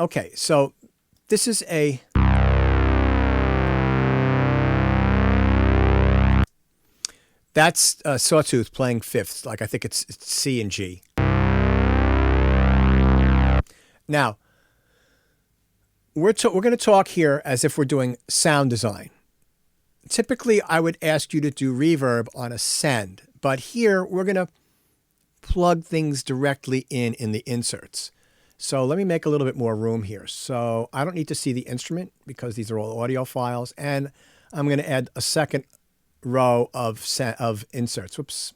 Okay, so this is a that's a Sawtooth playing fifths, like I think it's C and G. Now, we're going to talk here as if we're doing sound design. Typically, I would ask you to do reverb on a send, but here we're going to plug things directly in the inserts. So let me make a little bit more room here. So I don't need to see the instrument because these are all audio files, and I'm going to add a second row of inserts. Whoops,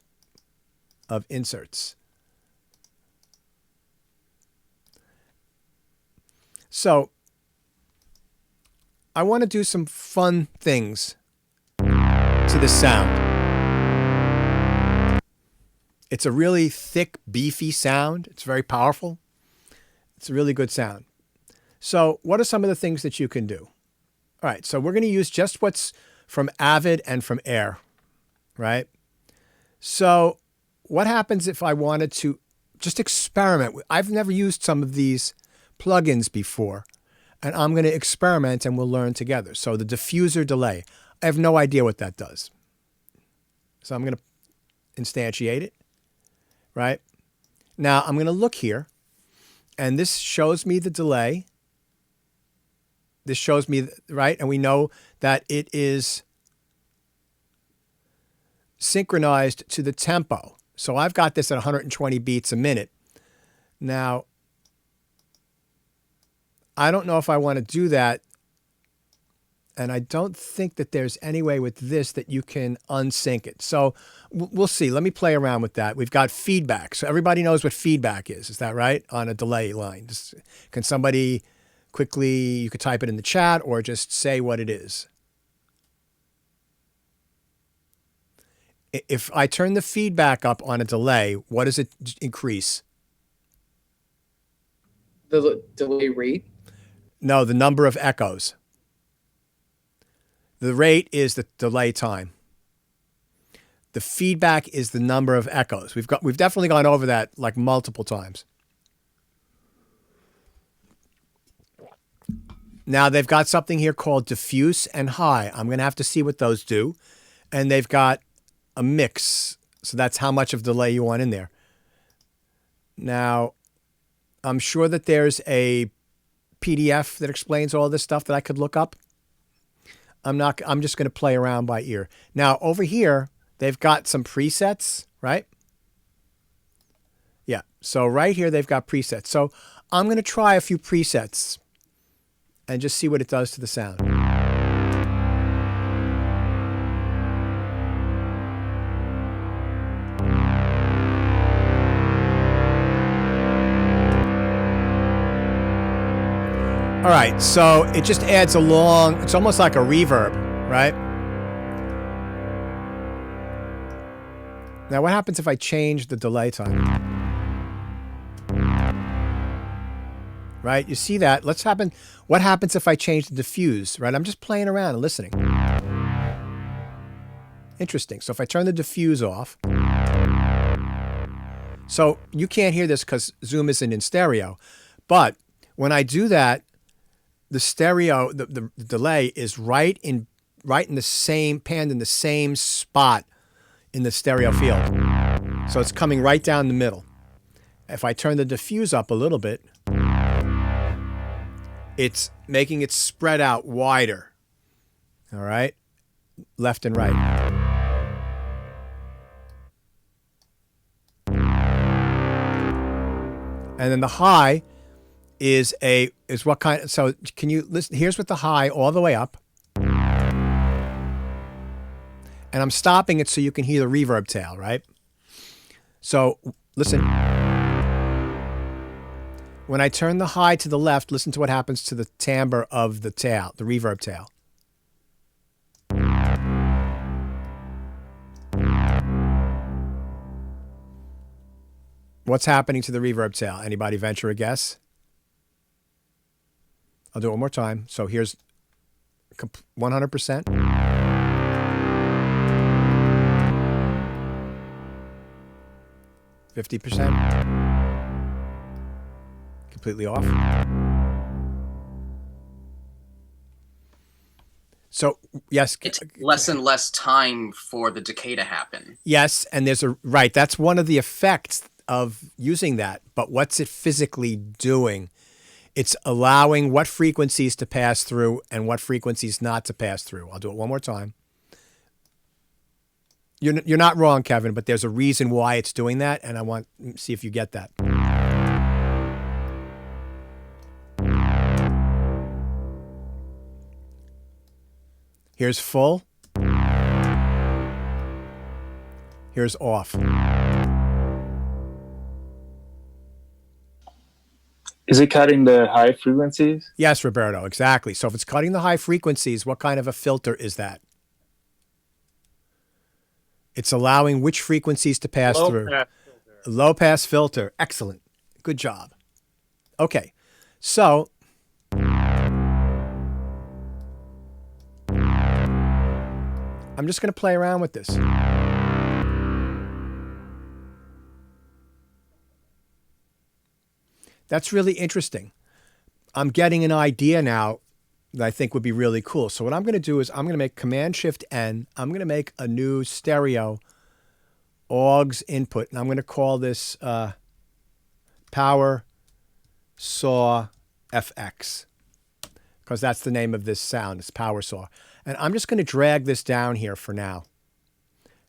of inserts. So I want to do some fun things to the sound. It's a really thick, beefy sound. It's very powerful. It's a really good sound. So what are some of the things that you can do? All right, so we're going to use just what's from Avid and from Air, right? So what happens if I wanted to just experiment? I've never used some of these plugins before, and I'm going to experiment and we'll learn together. So the diffuser delay, I have no idea what that does. So I'm going to instantiate it, right? Now I'm going to look here, and this shows me the delay. This shows me, right? And we know that it is synchronized to the tempo. So I've got this at 120 beats a minute. Now, I don't know if I want to do that. And I don't think that there's any way with this that you can unsync it. So we'll see. Let me play around with that. We've got feedback. So everybody knows what feedback is. Is that right? On a delay line. Can somebody quickly, you could type it in the chat or just say what it is. If I turn the feedback up on a delay, what does it increase? The delay rate? No, the number of echoes. The rate is the delay time. The feedback is the number of echoes. We've definitely gone over that like multiple times. Now they've got something here called diffuse and high. I'm going to have to see what those do. And they've got a mix. So that's how much of delay you want in there. Now, I'm sure that there's a PDF that explains all this stuff that I could look up. I'm just going to play around by ear. Now, over here, they've got some presets, right? Yeah. So right here, they've got presets. So I'm going to try a few presets and just see what it does to the sound. All right, so it just adds it's almost like a reverb, right? Now what happens if I change the delay time? Right, you see that? What happens if I change the diffuse, right? I'm just playing around and listening. Interesting, so if I turn the diffuse off, so you can't hear this because Zoom isn't in stereo, but when I do that, the stereo, the delay is right in the same, panned in the same spot in the stereo field. So it's coming right down the middle. If I turn the diffuse up a little bit, it's making it spread out wider. All right? Left and right. And then the high is what kind, so can you listen? Here's with the high all the way up. And I'm stopping it so you can hear the reverb tail, right? So listen. When I turn the high to the left, listen to what happens to the timbre of the tail, the reverb tail. What's happening to the reverb tail? Anybody venture a guess? I'll do it one more time. So here's 100%. 50%. Completely off. So yes, It takes less and less time for the decay to happen. yes, and there's a right. That's one of the effects of using that. But what's it physically doing? It's allowing what frequencies to pass through and what frequencies not to pass through. I'll do it one more time. You're not wrong, Kevin, but there's a reason why it's doing that, and I want to see if you get that. Here's full. Here's off. Is it cutting the high frequencies? Yes, Roberto, exactly. So if it's cutting the high frequencies, what kind of a filter is that? It's allowing which frequencies to pass through. Low pass filter. Excellent. Good job. Okay. So I'm just going to play around with this. That's really interesting. I'm getting an idea now that I think would be really cool. So what I'm going to do is I'm going to make Command-Shift-N. I'm going to make a new stereo AUX input, and I'm going to call this Power Saw FX, because that's the name of this sound. It's Power Saw. And I'm just going to drag this down here for now,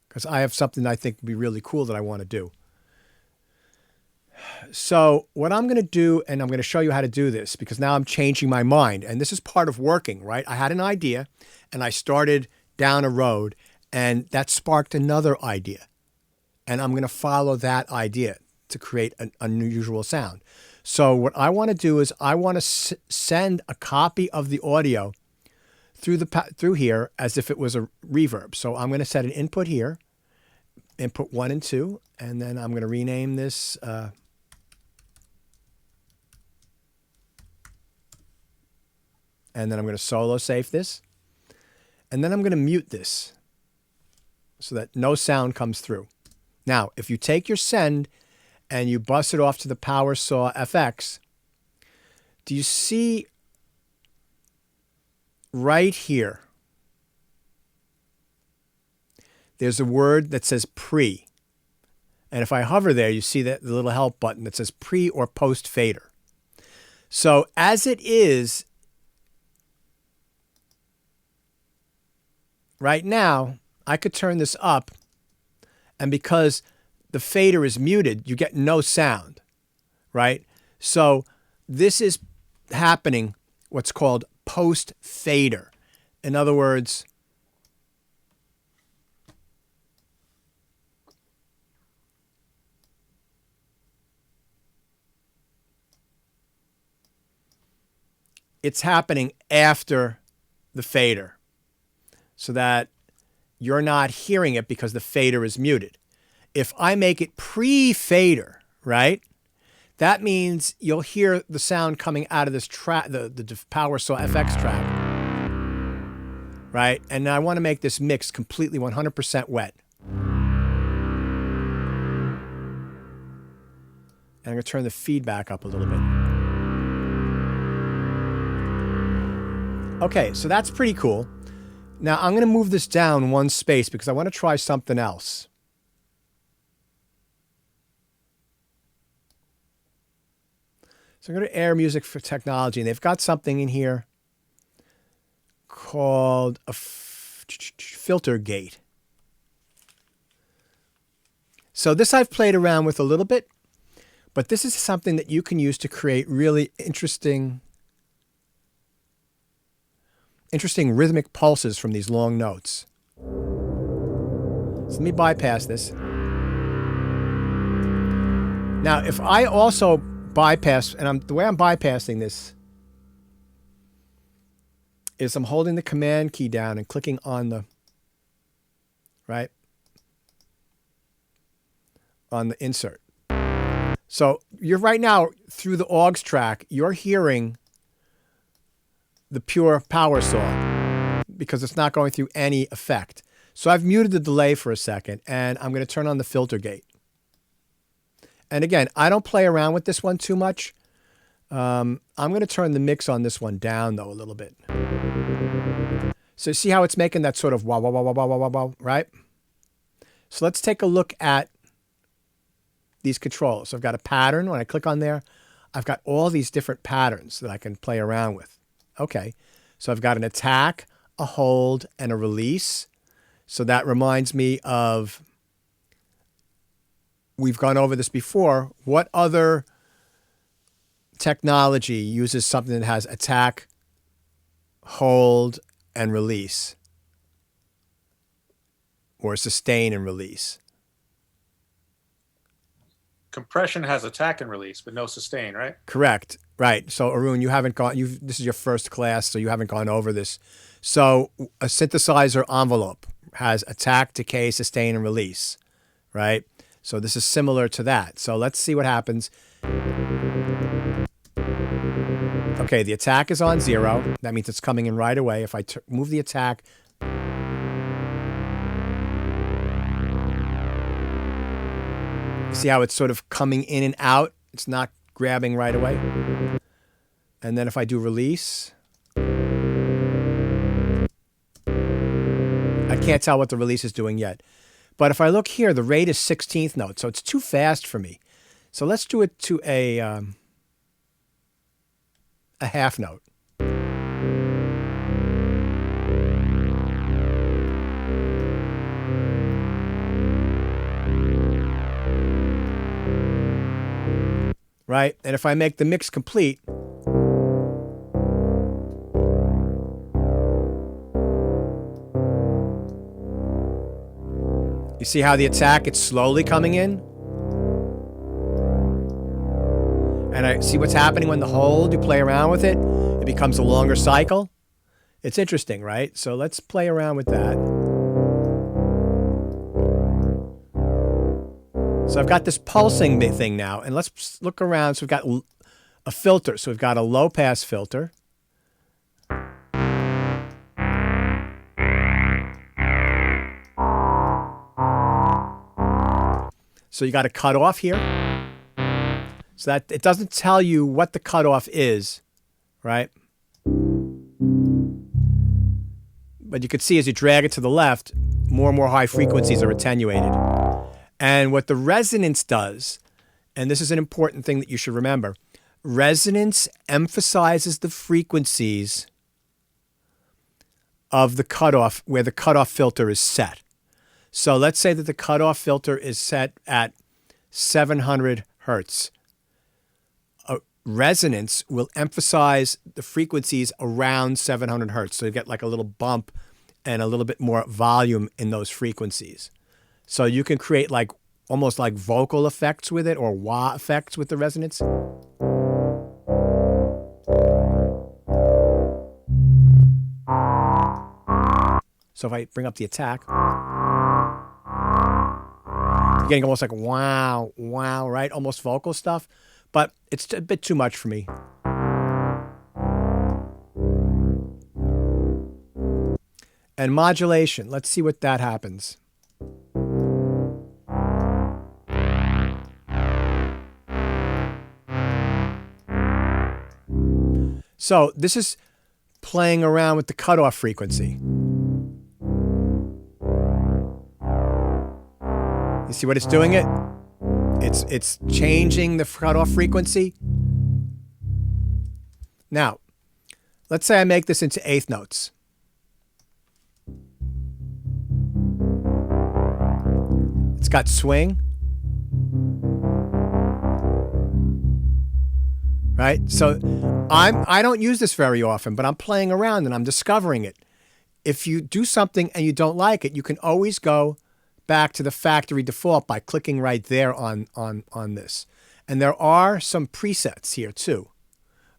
because I have something I think would be really cool that I want to do. So what I'm going to do, and I'm going to show you how to do this, because now I'm changing my mind. And this is part of working, right? I had an idea, and I started down a road, and that sparked another idea. And I'm going to follow that idea to create an unusual sound. So what I want to do is I want to send a copy of the audio through here as if it was a reverb. So I'm going to set an input here, input 1 and 2, and then I'm going to rename this and then I'm going to solo safe this, and then I'm going to mute this so that no sound comes through. Now, if you take your send and you bust it off to the Power Saw FX, do you see right here, there's a word that says pre. And if I hover there, you see that the little help button that says pre or post fader. So as it is right now, I could turn this up, and because the fader is muted, you get no sound, right? So this is happening what's called post fader. In other words, it's happening after the fader, so that you're not hearing it because the fader is muted. If I make it pre-fader, right, that means you'll hear the sound coming out of this track, the Power Saw FX track, right? And I want to make this mix completely 100% wet. And I'm going to turn the feedback up a little bit. Okay, so that's pretty cool. Now I'm going to move this down one space because I want to try something else. So I'm going to Air Music for Technology, and they've got something in here called a filter gate. So this I've played around with a little bit, but this is something that you can use to create really interesting rhythmic pulses from these long notes. So let me bypass this. Now, if I also bypass, and the way I'm bypassing this is I'm holding the command key down and clicking on the, right, on the insert. So you're right now through the AUX track, you're hearing the pure Power Saw because it's not going through any effect. So I've muted the delay for a second, and I'm going to turn on the filter gate. And again, I don't play around with this one too much. I'm going to turn the mix on this one down, though, a little bit. So see how it's making that sort of wah, wah, wah, wah, wah, wah, wah, wah, right? So let's take a look at these controls. So I've got a pattern. When I click on there, I've got all these different patterns that I can play around with. Okay, so I've got an attack, a hold, and a release. So that reminds me of, we've gone over this before. What other technology uses something that has attack, hold, and release? Or sustain and release? Compression has attack and release, but no sustain, right? Correct. Right. So Arun, you haven't gone, this is your first class, so you haven't gone over this. So a synthesizer envelope has attack, decay, sustain, and release, right? So this is similar to that. So let's see what happens. Okay, the attack is on 0. That means it's coming in right away. If I move the attack, see how it's sort of coming in and out? It's not grabbing right away. And then if I do release, I can't tell what the release is doing yet. But if I look here, the rate is 16th note, so it's too fast for me. So let's do it to a half note. Right? And if I make the mix complete, you see how the attack, it's slowly coming in? And I see what's happening when the hold, you play around with it, it becomes a longer cycle. It's interesting, right? So let's play around with that. So I've got this pulsing thing now, and let's look around. So we've got a filter. So we've got a low pass filter. So you got a cutoff here. So that it doesn't tell you what the cutoff is, right? But you can see as you drag it to the left, more and more high frequencies are attenuated. And what the resonance does, and this is an important thing that you should remember, resonance emphasizes the frequencies of the cutoff where the cutoff filter is set. So let's say that the cutoff filter is set at 700 hertz. A resonance will emphasize the frequencies around 700 hertz. So you get like a little bump and a little bit more volume in those frequencies. So you can create like almost like vocal effects with it, or wah effects with the resonance. So if I bring up the attack, you're getting almost like wow, wow, right? Almost vocal stuff, but it's a bit too much for me. And modulation, let's see what that happens. So this is playing around with the cutoff frequency. You see what it's doing it? It's changing the cutoff frequency. Now, let's say I make this into eighth notes. It's got swing. Right? So I don't use this very often, but I'm playing around and I'm discovering it. If you do something and you don't like it, you can always go back to the factory default by clicking right there on this. And there are some presets here too,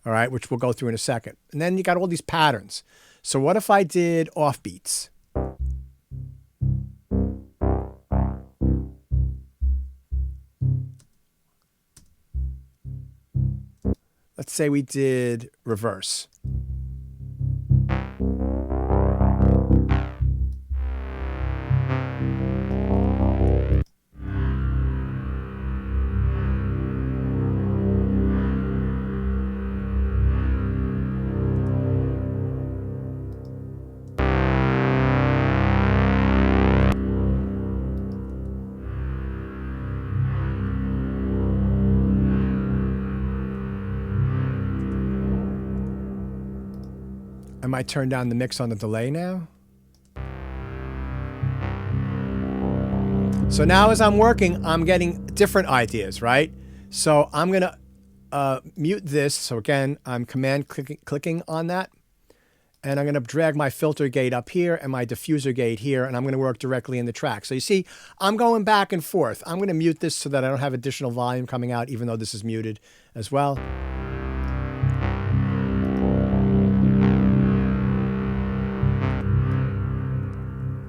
all right, which we'll go through in a second. And then you got all these patterns. So what if I did offbeats? Let's say we did reverse. I might turn down the mix on the delay now. So now as I'm working, I'm getting different ideas, right? So I'm going to mute this. So again, I'm command clicking on that. And I'm going to drag my filter gate up here and my diffuser gate here, and I'm going to work directly in the track. So you see, I'm going back and forth. I'm going to mute this so that I don't have additional volume coming out, even though this is muted as well.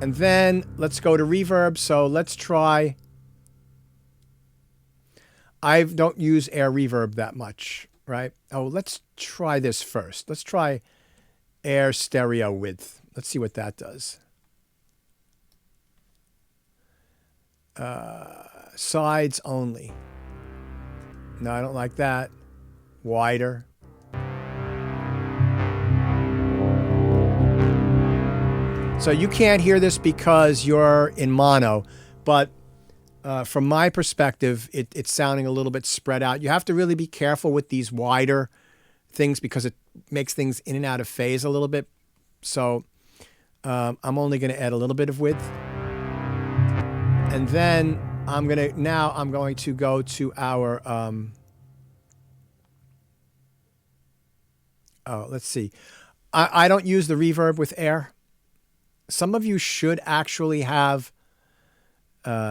And then let's go to reverb. So let's try. I don't use air reverb that much, right? Oh, let's try this first. Let's try air stereo width. Let's see what that does. Sides only. No, I don't like that. Wider. So you can't hear this because you're in mono, but from my perspective, it's sounding a little bit spread out. You have to really be careful with these wider things because it makes things in and out of phase a little bit. So I'm only going to add a little bit of width. And then I'm going to go to our, let's see. I don't use the reverb with air. Some of you should actually have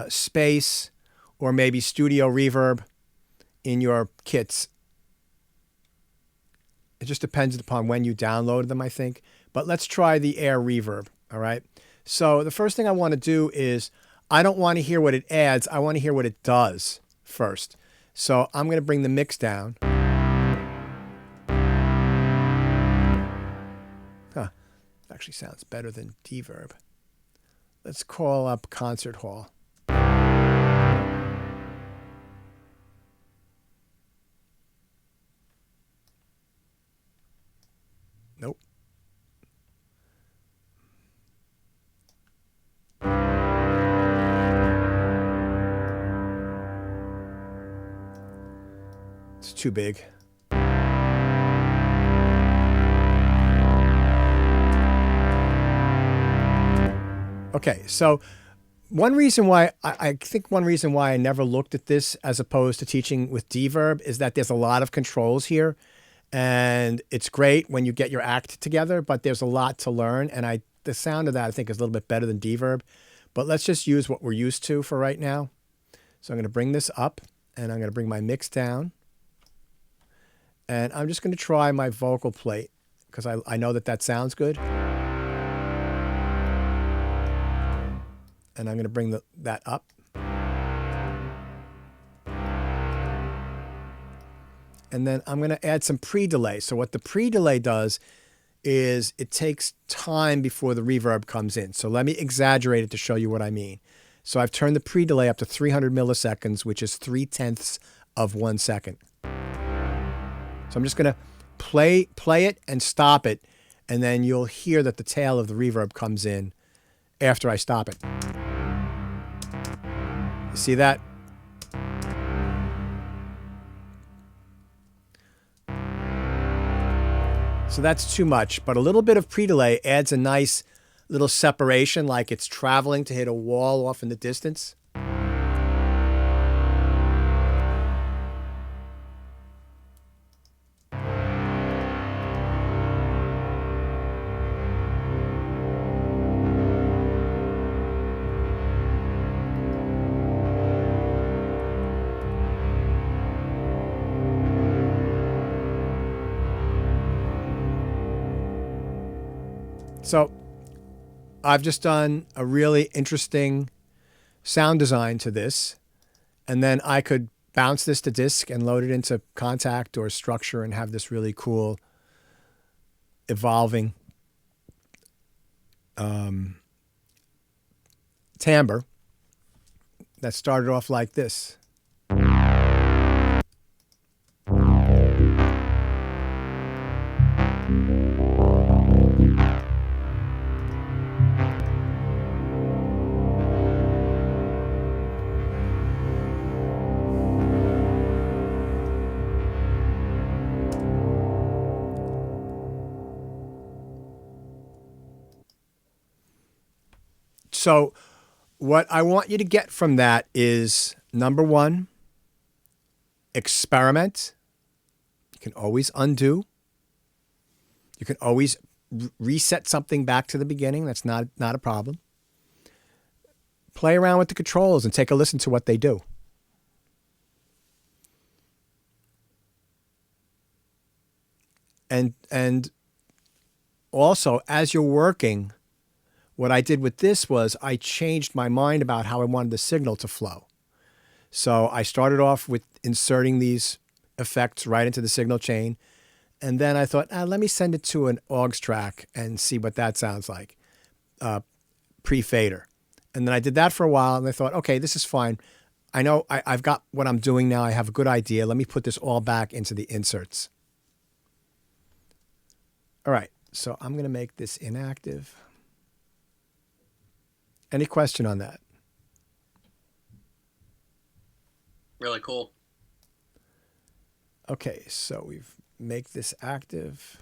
space or maybe studio reverb in your kits. It just depends upon when you downloaded them, I think. But let's try the air reverb, all right? So the first thing I want to do is I don't want to hear what it adds. I want to hear what it does first. So I'm going to bring the mix down. Huh. It actually sounds better than Deverb. Let's call up Concert Hall. Nope. It's too big. Okay, so one reason why I think I never looked at this as opposed to teaching with Deverb is that there's a lot of controls here. And it's great when you get your act together, but there's a lot to learn. And the sound of that, I think, is a little bit better than Deverb. But let's just use what we're used to for right now. So I'm going to bring this up, and I'm going to bring my mix down. And I'm just going to try my vocal plate, because I know that sounds good. And I'm going to bring that up. And then I'm going to add some pre-delay. So what the pre-delay does is it takes time before the reverb comes in. So let me exaggerate it to show you what I mean. So I've turned the pre-delay up to 300 milliseconds, which is 0.3 of 1 second. So I'm just going to play it and stop it, and then you'll hear that the tail of the reverb comes in after I stop it. You see that? So that's too much, but a little bit of pre-delay adds a nice little separation, like it's traveling to hit a wall off in the distance. So I've just done a really interesting sound design to this, and then I could bounce this to disk and load it into Kontakt or Structure and have this really cool evolving timbre that started off like this. So what I want you to get from that is, number one, experiment. You can always undo. You can always reset something back to the beginning. That's not a problem. Play around with the controls and take a listen to what they do. And also, as you're working, what I did with this was I changed my mind about how I wanted the signal to flow. So I started off with inserting these effects right into the signal chain. And then I thought, let me send it to an aux track and see what that sounds like, pre-fader. And then I did that for a while, and I thought, okay, this is fine. I know I've got what I'm doing now. I have a good idea. Let me put this all back into the inserts. All right, so I'm going to make this inactive. Any question on that? Really cool. Okay, so we've make this active.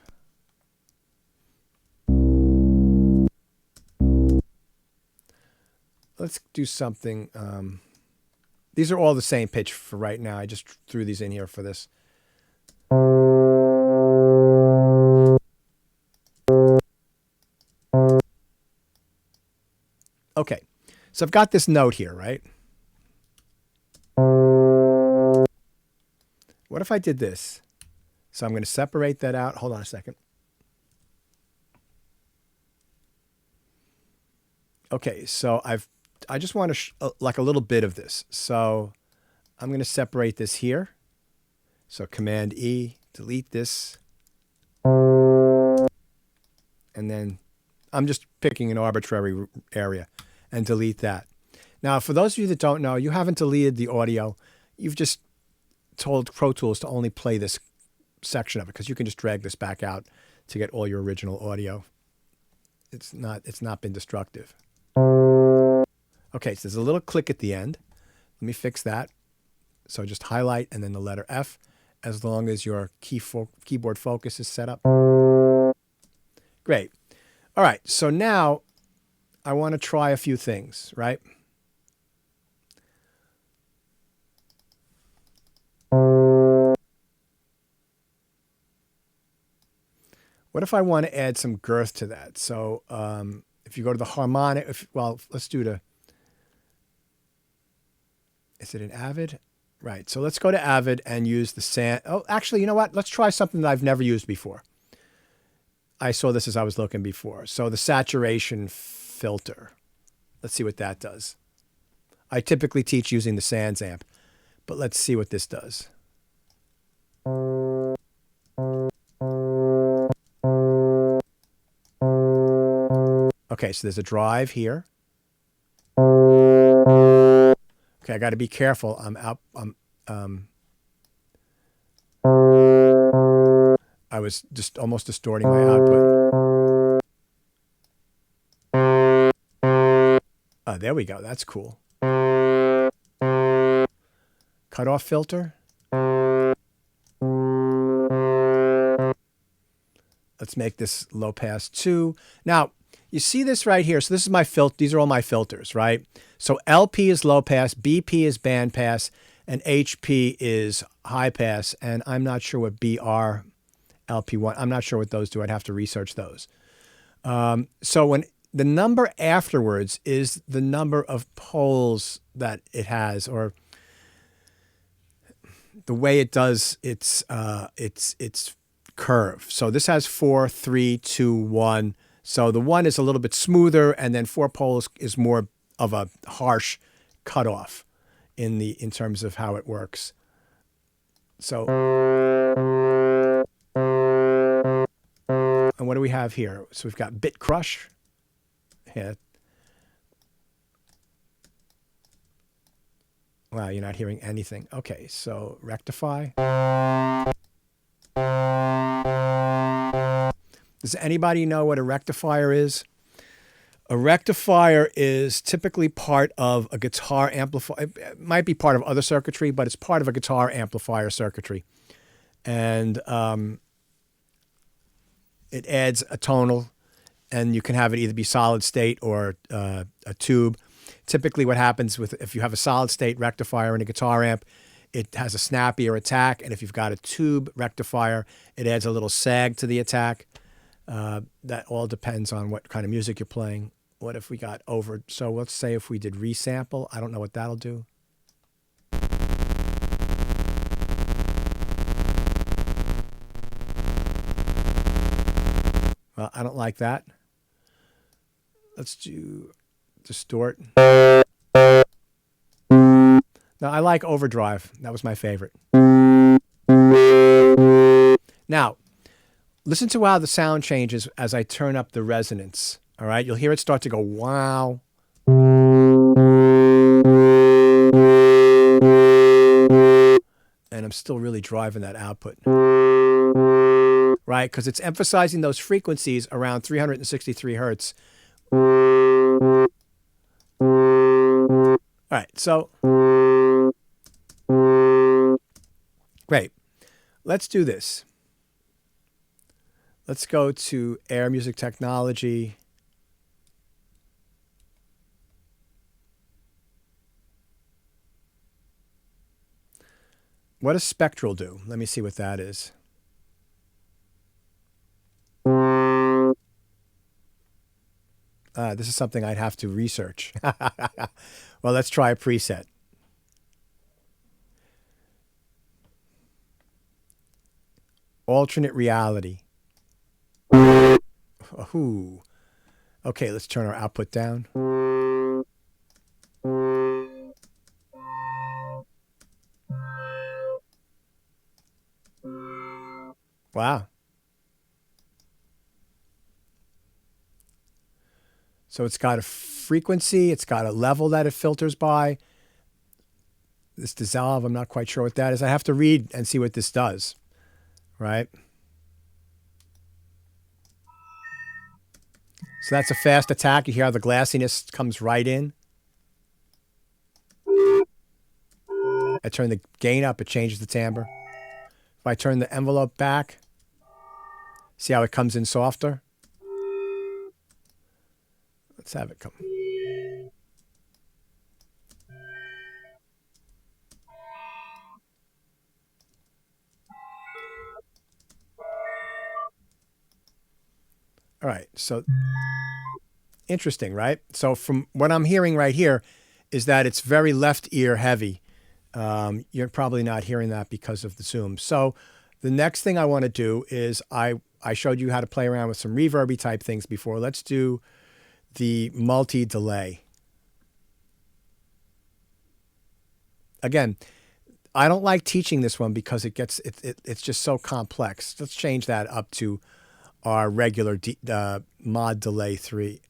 Let's do something. These are all the same pitch for right now. I just threw these in here for this. Okay, so I've got this note here, right? What if I did this? So I'm going to separate that out. Hold on a second. Okay, so I just want to like a little bit of this. So I'm going to separate this here. So Command E, delete this. And then I'm just picking an arbitrary area and delete that. Now, for those of you that don't know, you haven't deleted the audio. You've just told Pro Tools to only play this section of it, because you can just drag this back out to get all your original audio. It's not been destructive. Okay, so there's a little click at the end. Let me fix that. So just highlight and then the letter F, as long as your keyboard focus is set up. Great. All right, so now I want to try a few things, right? What if I want to add some girth to that? So if you go to the harmonic, let's do is it an Avid? Right, so let's go to Avid and use the sand. Oh, actually, you know what? Let's try something that I've never used before. I saw this as I was looking before. So the saturation filter. Let's see what that does. I typically teach using the Sans amp, but let's see what this does. Okay, so there's a drive here. Okay, I got to be careful. I was just almost distorting my output. Oh, there we go. That's cool. Cutoff filter. Let's make this low pass 2. Now, you see this right here. So this is my filter. These are all my filters, right? So LP is low pass, BP is band pass, and HP is high pass. And I'm not sure what BR, LP1, I'm not sure what those do. I'd have to research those. So when the number afterwards is the number of poles that it has, or the way it does its curve. So this has 4, 3, 2, 1. So the 1 is a little bit smoother, and then 4 poles is more of a harsh cutoff in terms of how it works. So, and what do we have here? So we've got bit crush. Yeah. Wow, you're not hearing anything. Okay, so rectify. Does anybody know what a rectifier is? A rectifier is typically part of a guitar amplifier. It might be part of other circuitry, but it's part of a guitar amplifier circuitry. And it adds a tonal and you can have it either be solid state or a tube. Typically what happens if you have a solid state rectifier in a guitar amp, it has a snappier attack, and if you've got a tube rectifier, it adds a little sag to the attack. That all depends on what kind of music you're playing. What if we got over? So let's say if we did resample, I don't know what that'll do. Well, I don't like that. Let's do distort. Now, I like overdrive. That was my favorite. Now, listen to how the sound changes as I turn up the resonance. All right? You'll hear it start to go, wow. And I'm still really driving that output. Right? Because it's emphasizing those frequencies around 363 hertz. All right, so great. Let's do this. Let's go to Air Music Technology. What does spectral do? Let me see what that is. This is something I'd have to research. Well, let's try a preset. Alternate reality. Ooh. Okay, let's turn our output down. Wow. So it's got a frequency, it's got a level that it filters by. This dissolve, I'm not quite sure what that is. I have to read and see what this does, right? So that's a fast attack. You hear how the glassiness comes right in. I turn the gain up, it changes the timbre. If I turn the envelope back, see how it comes in softer? Let's have it come. All right, so interesting, right? So from what I'm hearing right here is that it's very left ear heavy. You're probably not hearing that because of the zoom. So the next thing I want to do is I showed you how to play around with some reverby type things before. Let's do the multi-delay. Again, I don't like teaching this one because it's just so complex. Let's change that up to our regular mod delay 3.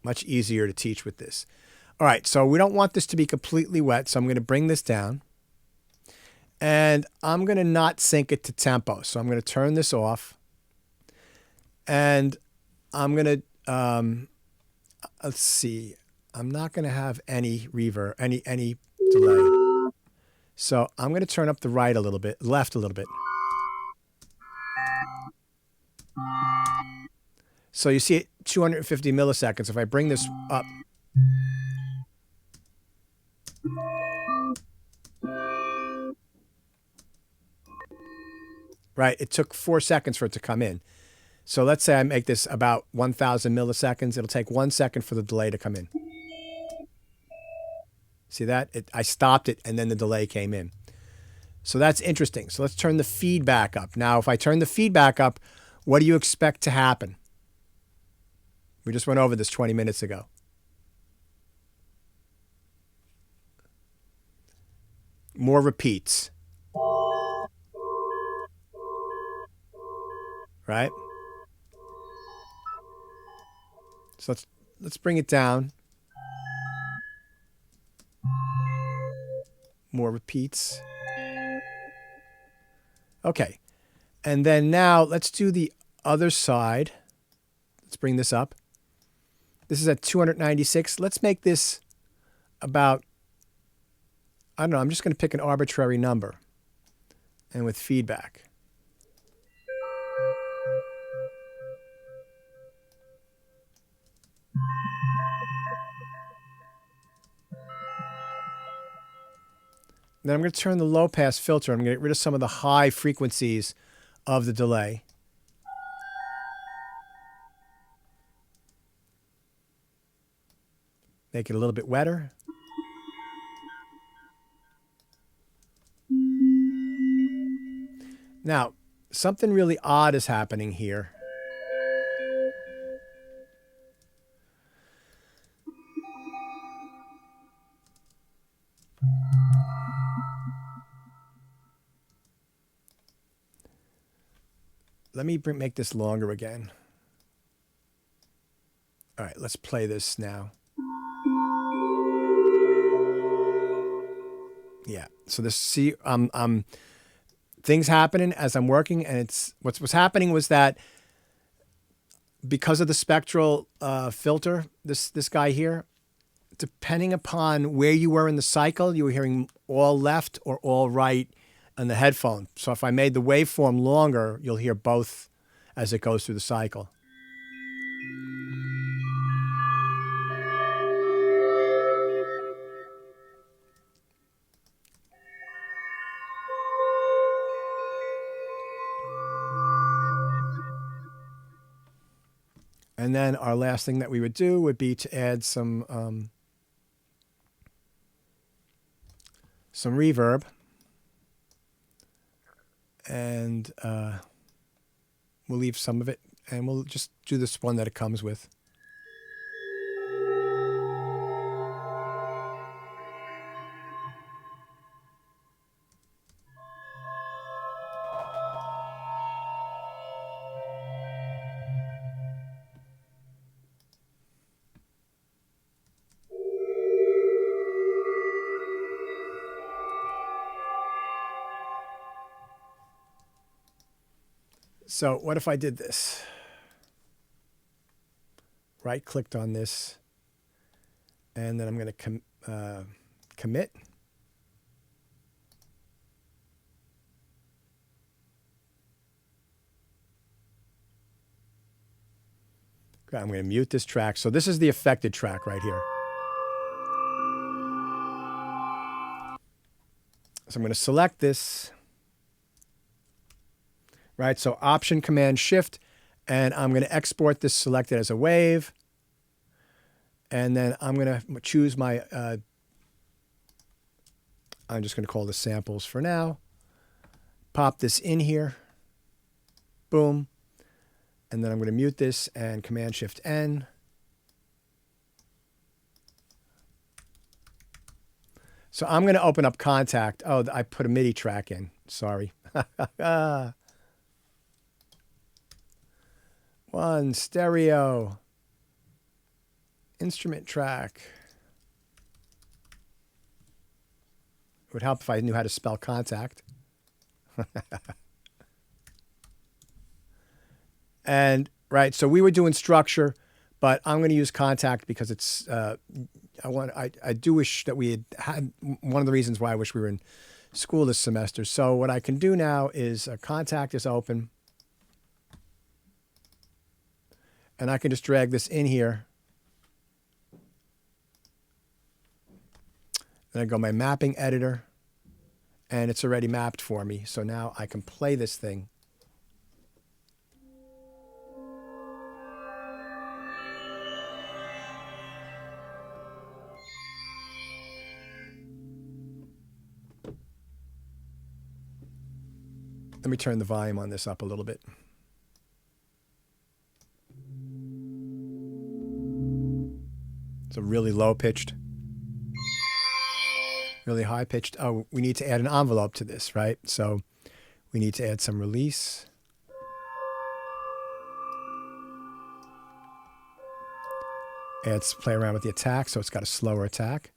Much easier to teach with this. All right, so we don't want this to be completely wet, so I'm going to bring this down. And I'm going to not sync it to tempo. So I'm going to turn this off. And I'm going to, let's see. I'm not going to have any reverb, any delay. So I'm going to turn up the right a little bit, left a little bit. So you see it 250 milliseconds. If I bring this up. Right, it took 4 seconds for it to come in. So let's say I make this about 1,000 milliseconds. It'll take 1 second for the delay to come in. See that? I stopped it and then the delay came in. So that's interesting. So let's turn the feedback up. Now, if I turn the feedback up, what do you expect to happen? We just went over this 20 minutes ago. More repeats. Right? So let's bring it down. More repeats. Okay. And then now let's do the other side. Let's bring this up. This is at 296. Let's make this about, I don't know, I'm just going to pick an arbitrary number. And with feedback. Then I'm going to turn the low pass filter. I'm going to get rid of some of the high frequencies of the delay. Make it a little bit wetter. Now, something really odd is happening here. Let me make this longer again. All right, let's play this now. Yeah, so this, see, things happening as I'm working, and it's what's happening was that because of the spectral filter, this guy here, depending upon where you were in the cycle, you were hearing all left or all right on the headphone. So if I made the waveform longer, you'll hear both as it goes through the cycle. And then our last thing that we would do would be to add some reverb. And we'll leave some of it, and we'll just do this one that it comes with. So what if I did this? Right-clicked on this, and then I'm going to commit. Okay, I'm going to mute this track. So this is the affected track right here. So I'm going to select this. Right, so Option, Command, Shift, and I'm going to export this selected as a wave. And then I'm going to choose my, I'm just going to call this samples for now. Pop this in here. Boom. And then I'm going to mute this and Command, Shift, N. So I'm going to open up Kontakt. Oh, I put a Midi track in. Sorry. One, stereo, instrument track. It would help if I knew how to spell Kontakt. And, right, so we were doing structure, but I'm going to use Kontakt because it's, I do wish that we had one of the reasons why I wish we were in school this semester. So what I can do now is Kontakt is open. And I can just drag this in here. Then I go my mapping editor, and it's already mapped for me. So now I can play this thing. Let me turn the volume on this up a little bit. So really low pitched, really high pitched. Oh, we need to add an envelope to this, right? So we need to add some release. Play around with the attack, so it's got a slower attack.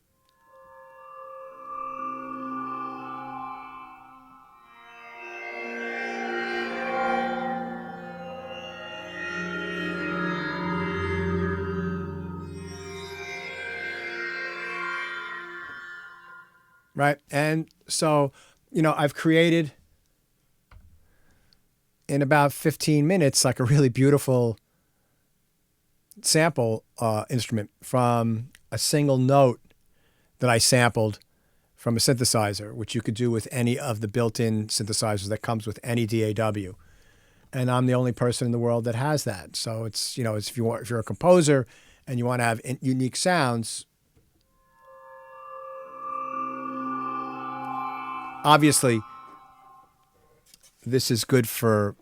Right. And so, you know, I've created in about 15 minutes, like a really beautiful sample instrument from a single note that I sampled from a synthesizer, which you could do with any of the built-in synthesizers that comes with any DAW. And I'm the only person in the world that has that. So it's, it's if you're a composer and you want to have unique sounds, obviously this is good for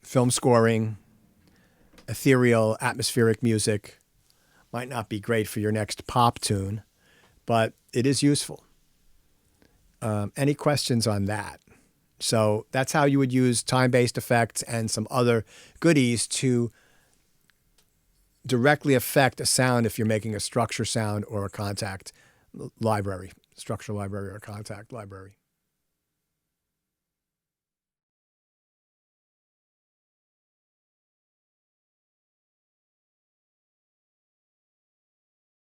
film scoring, ethereal, atmospheric music. Might not be great for your next pop tune, but it is useful. Any questions on that? So that's how you would use time-based effects and some other goodies to directly affect a sound if you're making a structure sound or a Kontakt library, structure library or a Kontakt library.